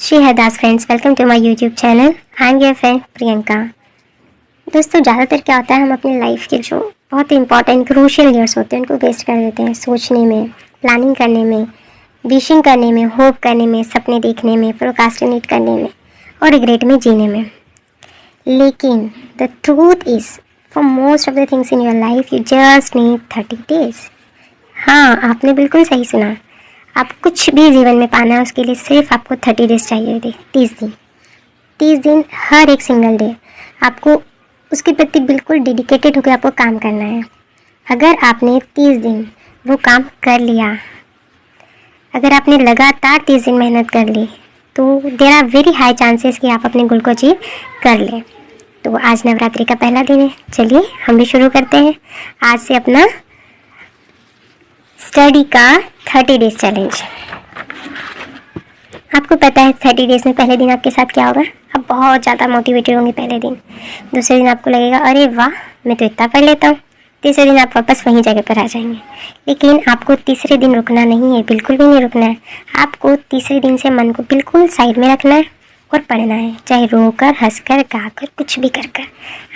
Shri Hardas friends, welcome to my YouTube channel. I am your friend Priyanka. दोस्तों, ज़्यादातर क्या होता है, हम अपनी लाइफ के जो बहुत ही इंपॉर्टेंट क्रूशियल ईयर्स होते हैं उनको वेस्ट कर देते हैं सोचने में, प्लानिंग करने में, विशिंग करने में, होप करने में, सपने देखने में, प्रोकास्टिनेट करने में और रिग्रेट में जीने में। लेकिन the truth is, for most of the things in your life you just need 30 days. हाँ, आपने बिल्कुल सही सुना। आप कुछ भी जीवन में पाना है उसके लिए सिर्फ आपको 30 डेज चाहिए थे। 30 दिन हर एक सिंगल डे आपको उसके प्रति बिल्कुल डेडिकेटेड होकर आपको काम करना है। अगर आपने 30 दिन वो काम कर लिया, अगर आपने लगातार 30 दिन मेहनत कर ली, तो there are very high chances कि आप अपने गोल को अचीव कर लें। तो आज नवरात्रि का पहला दिन है, चलिए हम भी शुरू करते हैं आज से अपना स्टडी का 30 डेज चैलेंज। आपको पता है 30 डेज में पहले दिन आपके साथ क्या होगा? आप बहुत ज़्यादा मोटिवेटेड होंगे पहले दिन। दूसरे दिन आपको लगेगा अरे वाह, मैं तो इतना पढ़ लेता हूँ। तीसरे दिन आप वापस वहीं जगह पर आ जाएंगे। लेकिन आपको तीसरे दिन रुकना नहीं है, बिल्कुल भी नहीं रुकना है। आपको तीसरे दिन से मन को बिल्कुल साइड में रखना है और पढ़ना है, चाहे रोकर, हंसकर, गाकर, कुछ भी कर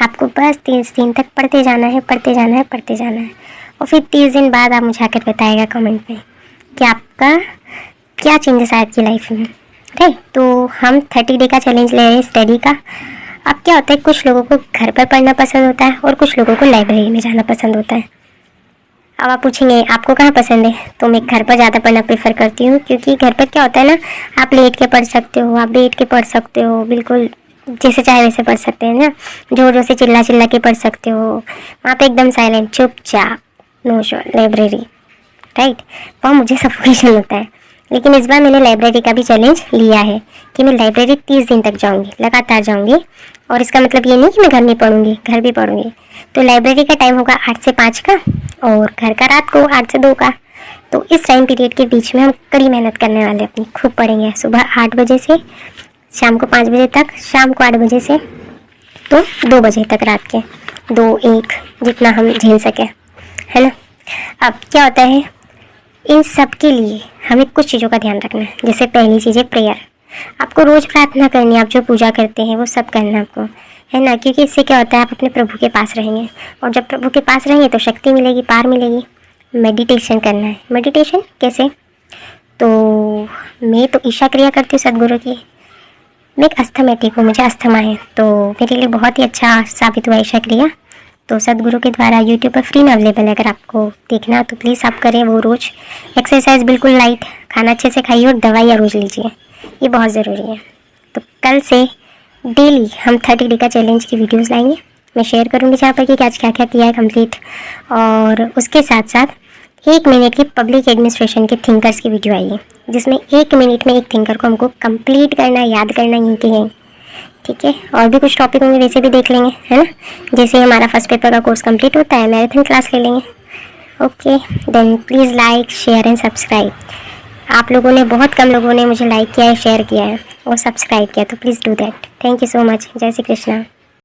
आपको बस 30 दिन तक पढ़ते जाना है, पढ़ते जाना है, पढ़ते जाना है। और फिर 30 दिन बाद आप मुझे आकर बताएगा कमेंट में कि आपका क्या चेंजेस आए आपकी लाइफ में। राइट, तो हम 30 डे का चैलेंज ले रहे हैं स्टडी का। अब क्या होता है, कुछ लोगों को घर पर पढ़ना पसंद होता है और कुछ लोगों को लाइब्रेरी में जाना पसंद होता है। अब आप पूछेंगे आपको कहाँ पसंद है, तो मैं घर पर ज़्यादा पढ़ना प्रेफर करती हूँ, क्योंकि घर पर क्या होता है ना, आप लेट के पढ़ सकते हो, आप बैठ के पढ़ सकते हो, बिल्कुल जैसे चाहे वैसे पढ़ सकते हैं ना, जोर जोर से चिल्ला चिल्ला के पढ़ सकते हो। वहाँ पे एकदम साइलेंट, चुपचाप, नो शोर, लाइब्रेरी। राइट, वहाँ मुझे सफोकेशन होता है। लेकिन इस बार मैंने लाइब्रेरी का भी चैलेंज लिया है कि मैं लाइब्रेरी 30 दिन तक जाऊंगी, लगातार जाऊंगी। और इसका मतलब ये नहीं कि मैं घर नहीं पढ़ूंगी, घर भी पढ़ूंगी। तो लाइब्रेरी का टाइम होगा 8 से 5 का और घर का रात को 8 से 2 का। तो इस टाइम पीरियड के बीच में हम कड़ी मेहनत करने वाले, अपनी खूब पढ़ेंगे। सुबह 8 बजे से शाम को 5 बजे तक, शाम को 8 बजे से तो 2 बजे तक, रात के 2-1 जितना हम झेल सकें, है ना। अब क्या होता है, इन सब के लिए हमें कुछ चीज़ों का ध्यान रखना है। जैसे पहली चीज़ है प्रेयर। आपको रोज़ प्रार्थना करनी है, आप जो पूजा करते हैं वो सब करना है आपको, है ना। क्योंकि इससे क्या होता है, आप अपने प्रभु के पास रहेंगे और जब प्रभु के पास रहेंगे तो शक्ति मिलेगी, पार मिलेगी। मेडिटेशन करना है। मेडिटेशन कैसे? तो मैं तो ईशा क्रिया करती हूँ सदगुरु की। मैं एक अस्थमेटिक हूँ, मुझे अस्थमा है, तो मेरे लिए बहुत ही अच्छा साबित हुआ ईशा क्रिया। तो सदगुरु के द्वारा यूट्यूब पर फ्री में अवेलेबल है, अगर आपको देखना तो प्लीज़ आप करें वो रोज़। एक्सरसाइज बिल्कुल लाइट, खाना अच्छे से खाइए और दवाइयाँ रोज़ लीजिए, ये बहुत ज़रूरी है। तो कल से डेली हम 30 डे का चैलेंज की वीडियोस लाएंगे। मैं शेयर करूँगी जहाँ पर कि आज क्या क्या किया है कंप्लीट। और उसके साथ साथ 1 मिनट की पब्लिक एडमिनिस्ट्रेशन के थिंकर्स की वीडियो आई है, जिसमें 1 मिनट में एक थिंकर को हमको कंप्लीट करना है, याद करना यहीं के यहीं। ठीक है, और भी कुछ टॉपिक होंगे वैसे भी देख लेंगे, है ना। जैसे हमारा फर्स्ट पेपर का कोर्स कंप्लीट होता है, मैराथन क्लास ले लेंगे। Okay, then please like, share and subscribe. आप लोगों ने, बहुत कम लोगों ने मुझे लाइक किया है, शेयर किया है और सब्सक्राइब किया, तो please do that. Thank you so much. जय श्री कृष्णा।